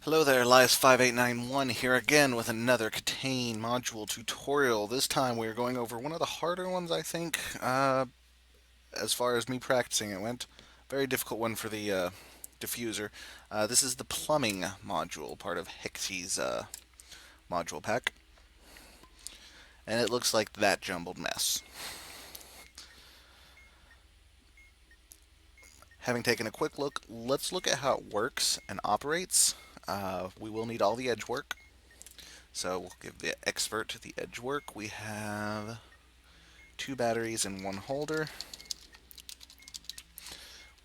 Hello there, Elias5891 here again with another KTANE module tutorial. This time we are going over one of the harder ones, I think, as far as me practicing it went. Very difficult one for the diffuser. This is the plumbing module, part of Hexy's module pack. And it looks like that jumbled mess. Having taken a quick look, let's look at how it works and operates. We will need all the edge work. So we'll give the expert the edge work. We have two batteries and one holder.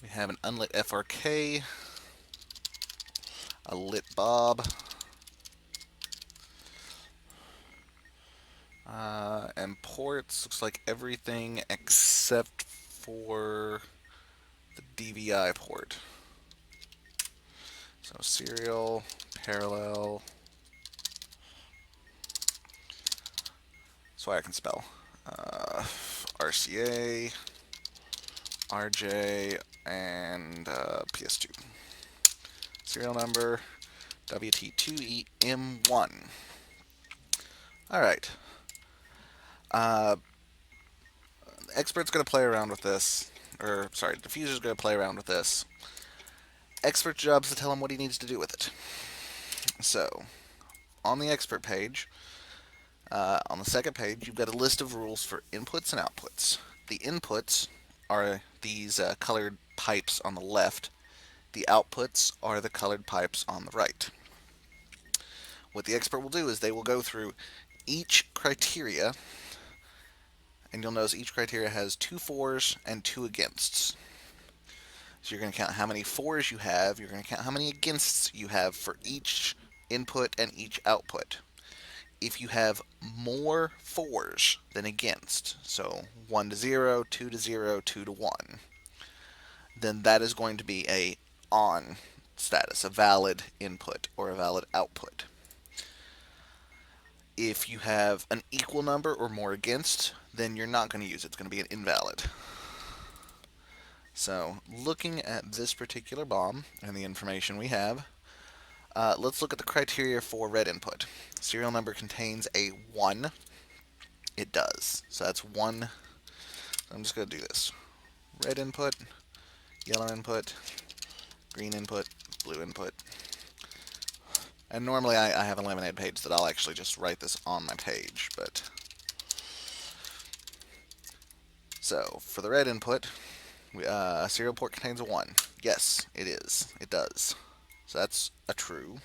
We have an unlit FRK, a lit bob, and ports. Looks like everything except for the DVI port. So serial, parallel. That's why I can spell. RCA, RJ, and PS2. Serial number WT2EM1. Alright. The expert's going to play around with this. Or, sorry, the diffuser's going to play around with this. Expert's job is to tell him what he needs to do with it. So, on the expert page, on the second page, you've got a list of rules for inputs and outputs. The inputs are these colored pipes on the left. The outputs are the colored pipes on the right. What the expert will do is they will go through each criteria, and you'll notice each criteria has two fors and two againsts. So you're going to count how many fors you have, you're going to count how many againsts you have for each input and each output. If you have more fors than against, so 1 to 0, 2 to 0, 2 to 1, then that is going to be a on status, a valid input or a valid output. If you have an equal number or more against, then you're not going to use it. It's going to be an invalid. So, looking at this particular bomb and the information we have, let's look at the criteria for red input. Serial number contains a 1. It does. So that's 1. I'm just going to do this. Red input, yellow input, green input, blue input. And normally I have a laminated page that I'll actually just write this on my page, but... So, for the red input, serial port contains a 1. Yes, it is. It does. So that's a true.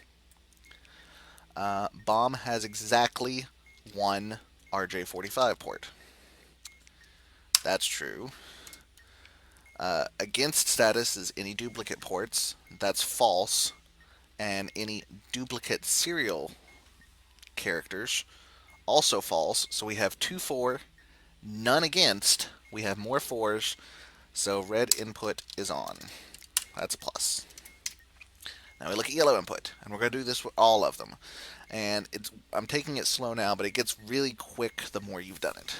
Bomb has exactly one RJ45 port. That's true. Against status is any duplicate ports. That's false. And any duplicate serial characters, also false. So we have 2 for, none against. We have more fors, so red input is on. That's a plus. Now we look at yellow input, and we're going to do this with all of them. And I'm taking it slow now, but it gets really quick the more you've done it.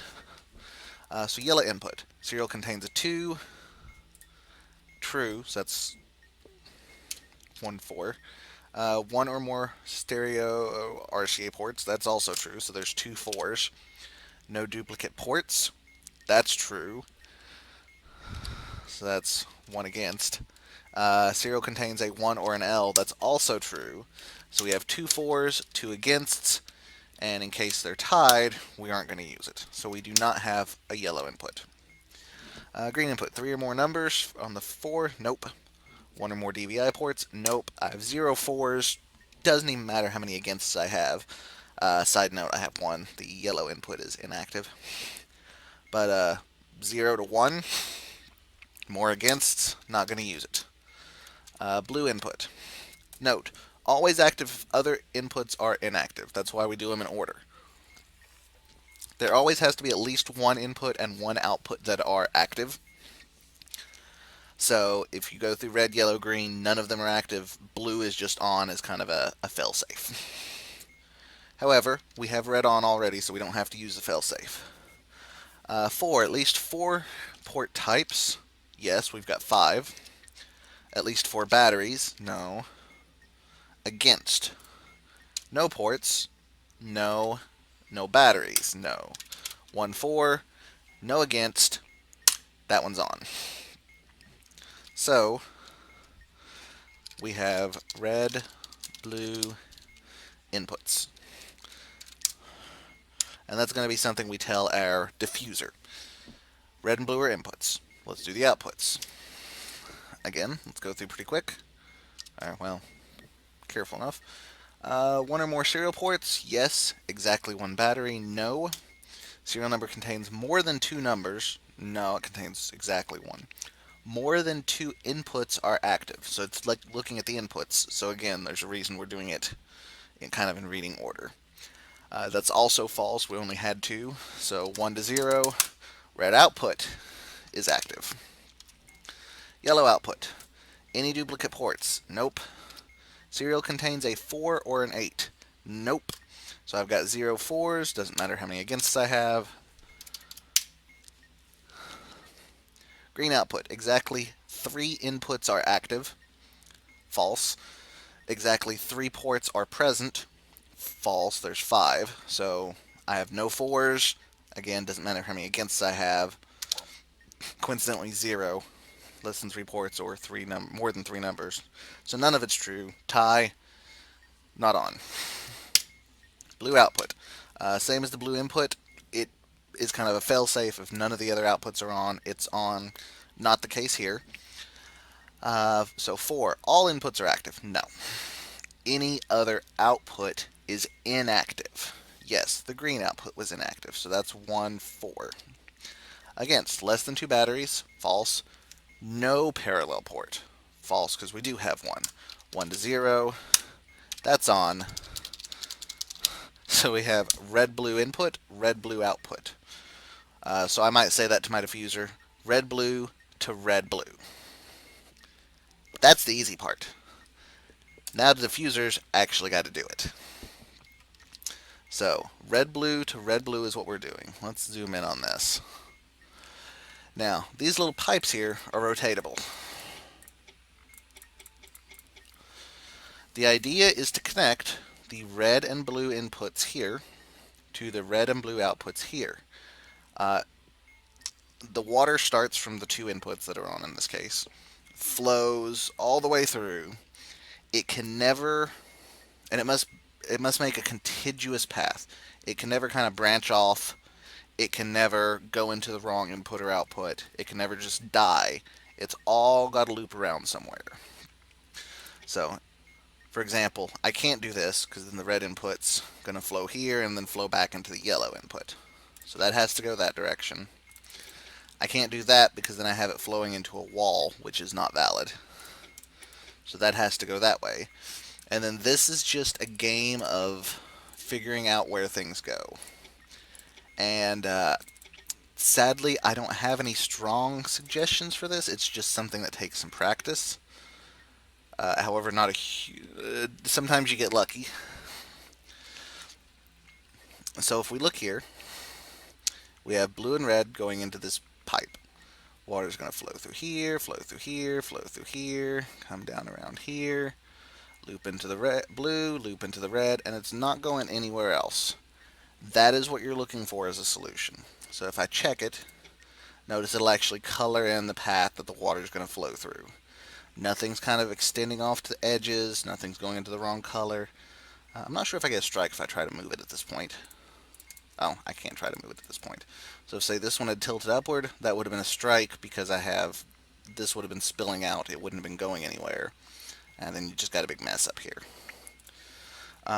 So yellow input. Serial contains a 2. True, so that's 1 for. 1 or more stereo RCA ports. That's also true, so there's 2 fors. No duplicate ports. That's true. So that's 1 against. Serial contains a 1 or an L. That's also true. So we have 2 fors, 2 againsts, and in case they're tied, we aren't going to use it. So we do not have a yellow input. Green input, 3 or more numbers on the 4. Nope. 1 or more DVI ports. Nope. I have 0 fors. Doesn't even matter how many againsts I have. Side note, I have 1. The yellow input is inactive. But 0 to 1, more against, not going to use it. Blue input. Note, always active if other inputs are inactive. That's why we do them in order. There always has to be at least 1 input and 1 output that are active. So if you go through red, yellow, green, none of them are active. Blue is just on as kind of a failsafe. However, we have red on already, so we don't have to use the failsafe. 4, at least 4 port types. Yes, we've got 5. At least 4 batteries. No. Against. No ports. No. No batteries. No. 1, 4. No against. That one's on. So, we have red, blue inputs. And that's going to be something we tell our diffuser. Red and blue are inputs. Let's do the outputs. Again, let's go through pretty quick. Alright, well, careful enough. One or more serial ports? Yes. Exactly one battery? No. Serial number contains more than 2 numbers? No, it contains exactly one. More than 2 inputs are active. So it's like looking at the inputs. So again, there's a reason we're doing it in reading order. That's also false. We only had 2. So 1 to 0. Red output is active. Yellow output. Any duplicate ports? Nope. Serial contains a 4 or an 8? Nope. So I've got 0 4s. Doesn't matter how many againsts I have. Green output. Exactly 3 inputs are active. False. Exactly 3 ports are present. False. There's 5. So I have no 4s. Again, doesn't matter how many againsts I have. Coincidentally, 0. Less than 3 ports or more than 3 numbers. So none of it's true. Tie. Not on. Blue output. Same as the blue input. It is kind of a failsafe. If none of the other outputs are on, it's on. Not the case here. So 4. All inputs are active. No. Any other output is inactive. Yes, the green output was inactive. So that's 1 4. Against. Less than 2 batteries. False. No parallel port. False, because we do have one. 1 to 0. That's on. So we have red blue input, red blue output. So I might say that to my diffuser. Red blue to red blue. That's the easy part. Now the diffuser's actually got to do it. So red blue to red blue is what we're doing. Let's zoom in on this. Now, these little pipes here are rotatable. The idea is to connect the red and blue inputs here to the red and blue outputs here. The water starts from the 2 inputs that are on in this case, flows all the way through. It can never, and it must make a contiguous path. It can never kind of branch off. It can never go into the wrong input or output. It can never just die. It's all got to loop around somewhere. So, for example, I can't do this because then the red input's going to flow here and then flow back into the yellow input. So that has to go that direction. I can't do that because then I have it flowing into a wall, which is not valid. So that has to go that way. And then this is just a game of figuring out where things go. And sadly, I don't have any strong suggestions for this. It's just something that takes some practice. However, not a sometimes you get lucky. So if we look here, we have blue and red going into this pipe. Water's going to flow through here, flow through here, flow through here, come down around here, loop into the red, blue, loop into the red, and it's not going anywhere else. That is what you're looking for as a solution. So if I check it, notice it'll actually color in the path that the water is going to flow through. Nothing's kind of extending off to the edges, nothing's going into the wrong color. I'm not sure if I get a strike if I try to move it at this point. Oh, I can't try to move it at this point. So say this one had tilted upward, that would have been a strike because this would have been spilling out. It wouldn't have been going anywhere. And then you just got a big mess up here.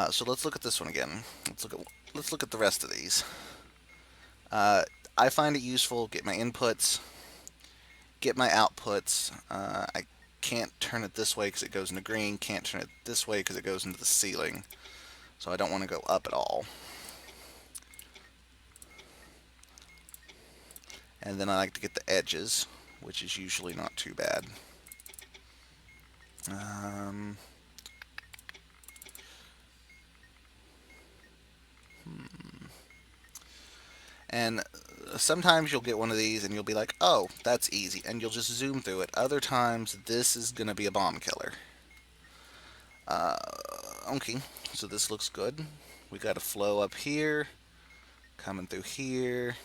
So let's look at this one again. Let's look at the rest of these. I find it useful, get my inputs, get my outputs. I can't turn it this way because it goes into green, can't turn it this way because it goes into the ceiling. So I don't want to go up at all. And then I like to get the edges, which is usually not too bad. And sometimes you'll get one of these and you'll be like, oh, that's easy, and you'll just zoom through it. Other times, this is going to be a bomb killer. Uh, okay, so this looks good. We got a flow up here, coming through here,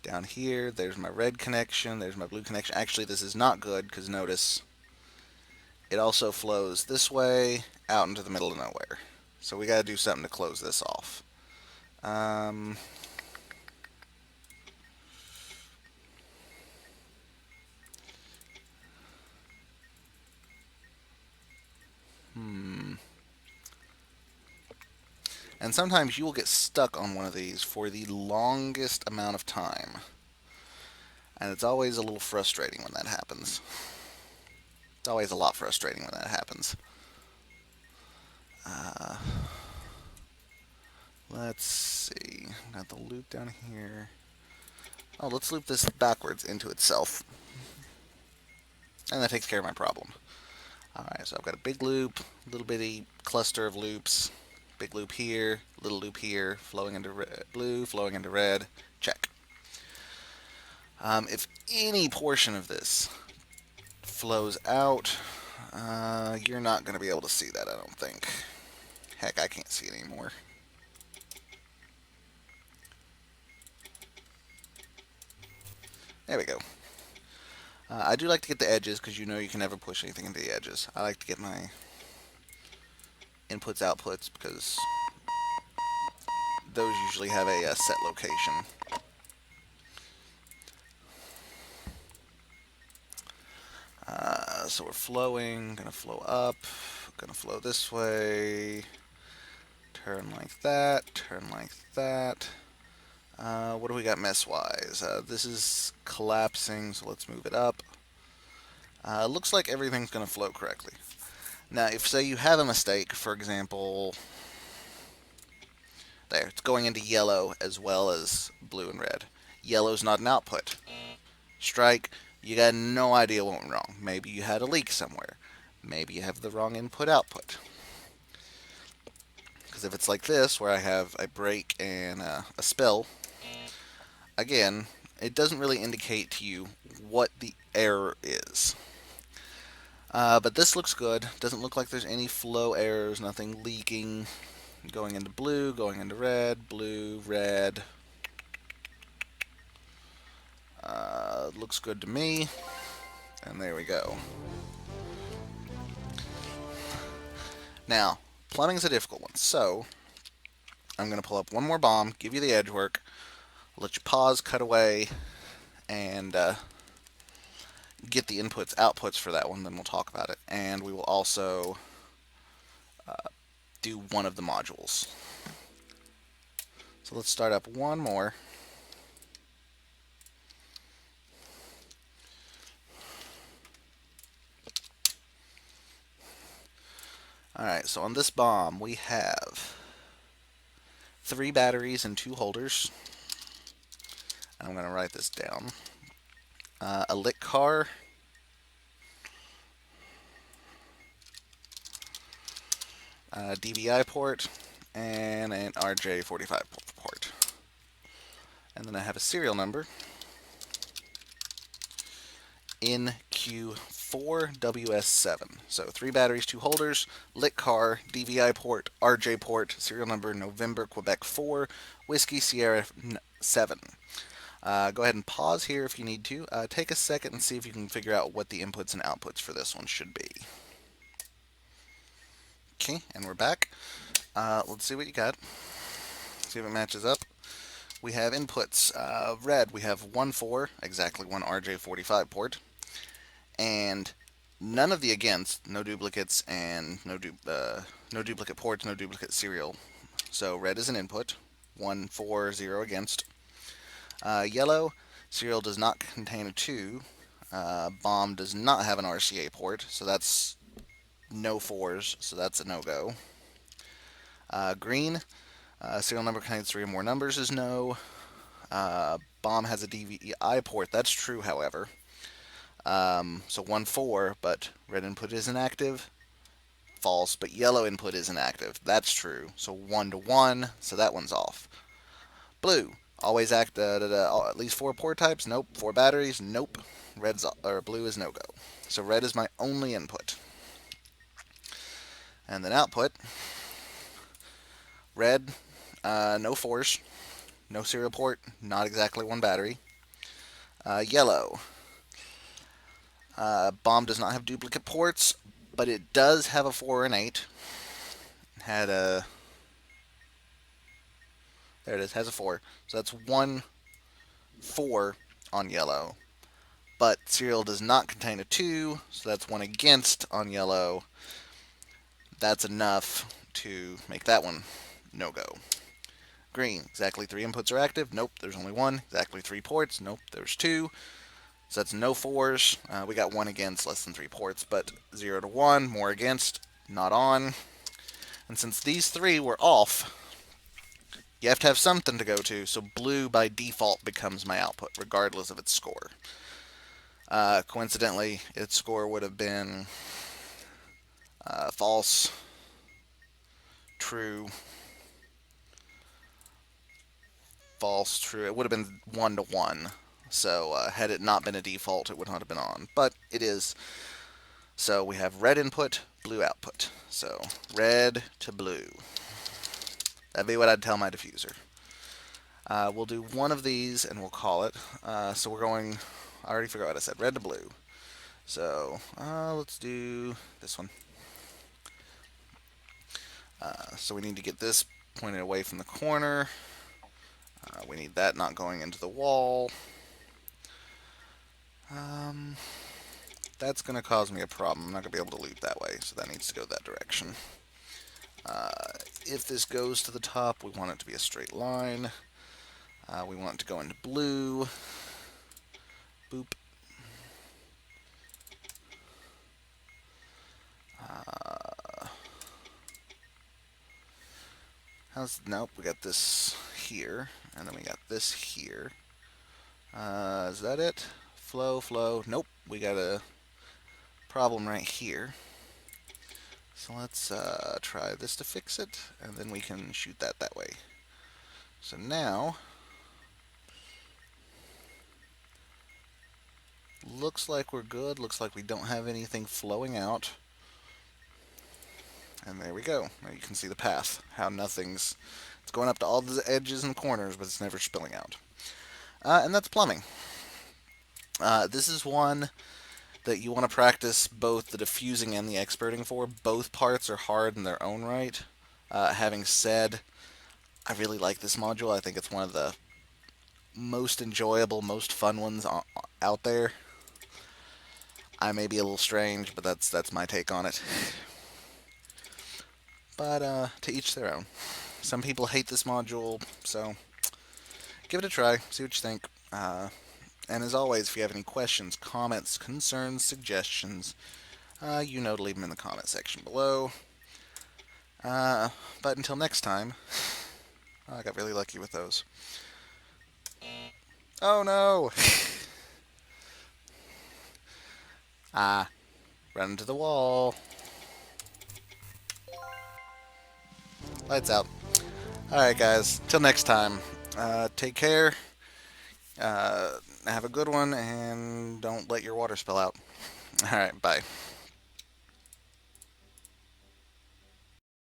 down here. There's my red connection, there's my blue connection. Actually, this is not good because notice it also flows this way out into the middle of nowhere. So we got to do something to close this off. Um, hmm. And sometimes you will get stuck on one of these for the longest amount of time. And it's always a little frustrating when that happens. It's always a lot frustrating when that happens. Uh, let's see. Got the loop down here. Oh, let's loop this backwards into itself. And that takes care of my problem. Alright, so I've got a big loop, little bitty cluster of loops. Big loop here, little loop here, flowing into blue, flowing into red. Check. If any portion of this flows out, you're not going to be able to see that, I don't think. Heck, I can't see it anymore. There we go. I do like to get the edges because you know you can never push anything into the edges. I like to get my inputs, outputs because those usually have a set location. So we're flowing, gonna flow up, gonna flow this way, turn like that, turn like that. What do we got mess-wise? This is collapsing, so let's move it up. Looks like everything's gonna flow correctly. Now, if say you have a mistake, for example, there, it's going into yellow as well as blue and red. Yellow's not an output. Strike, you got no idea what went wrong. Maybe you had a leak somewhere. Maybe you have the wrong input-output. Because if it's like this, where I have a break and a spill, again, it doesn't really indicate to you what the error is. But this looks good. Doesn't look like there's any flow errors, nothing leaking. Going into blue, going into red, blue, red. Looks good to me. And there we go. Now, plumbing's a difficult one, so I'm going to pull up one more bomb, give you the edge work, let you pause, cut away, and get the inputs, outputs for that one, then we'll talk about it. And we will also do one of the modules. So let's start up one more. Alright, so on this bomb we have 3 batteries and 2 holders. And I'm going to write this down. A lit car, a DVI port, and an RJ45 port. And then I have a serial number in Q4WS7. So 3 batteries, 2 holders, lit car, DVI port, RJ port, serial number November Quebec 4, Whiskey Sierra 7. Go ahead and pause here if you need to. Take a second and see if you can figure out what the inputs and outputs for this one should be. Okay, and we're back. Let's see what you got. See if it matches up. We have inputs. Red, we have 1-4, exactly one RJ45 port. And none of the against, no duplicates and no duplicate ports, no duplicate serial. So red is an input, 1-4-0 against. Yellow, serial does not contain a 2. Bomb does not have an RCA port, so that's no 4s, so that's a no-go. Green, serial number contains 3 or more numbers is no. Bomb has a DVI port, that's true, however. So 1-4, but red input isn't active. False, but yellow input isn't active. That's true. So 1-1, so that one's off. Blue, always act at least 4 port types. Nope. 4 batteries. Nope. Red's or blue is no go. So red is my only input. And then output, red, no fours, no serial port, not exactly one battery. Yellow, bomb does not have duplicate ports, but it does have a 4 and 8. Had a There it is, has a 4. So that's 1 4 on yellow. But serial does not contain a 2, so that's 1 against on yellow. That's enough to make that one no go. Green, exactly 3 inputs are active. Nope, there's only 1. Exactly 3 ports. Nope, there's 2. So that's no 4s. We got 1 against, less than 3 ports, but 0 to 1, more against, not on. And since these 3 were off, you have to have something to go to, so blue by default becomes my output, regardless of its score. Coincidentally, its score would have been false, true, false, true. It would have been 1 to 1. So had it not been a default, it would not have been on. But it is. So we have red input, blue output. So red to blue. That'd be what I'd tell my diffuser. We'll do one of these and we'll call it. So we're going, I already forgot what I said, red to blue. So let's do this one. So we need to get this pointed away from the corner. We need that not going into the wall. That's going to cause me a problem. I'm not going to be able to loop that way, so that needs to go that direction. If this goes to the top, we want it to be a straight line. We want it to go into blue. Boop. Nope, we got this here, and then we got this here. Is that it? Flow, flow. Nope, we got a problem right here. So let's try this to fix it, and then we can shoot that way. So now, looks like we're good. Looks like we don't have anything flowing out. And there we go. Now you can see the path, how it's going up to all the edges and corners, but it's never spilling out. And that's plumbing. This is one that you want to practice both the diffusing and the experting for. Both parts are hard in their own right. Having said, I really like this module. I think it's one of the most enjoyable, most fun ones out there. I may be a little strange, but that's my take on it. But to each their own. Some people hate this module, so give it a try. See what you think. And as always, if you have any questions, comments, concerns, suggestions, you know to leave them in the comment section below. But until next time, I got really lucky with those. Oh no! Run into the wall. Lights out. Alright guys, till next time, take care, have a good one, and don't let your water spill out. Alright, bye.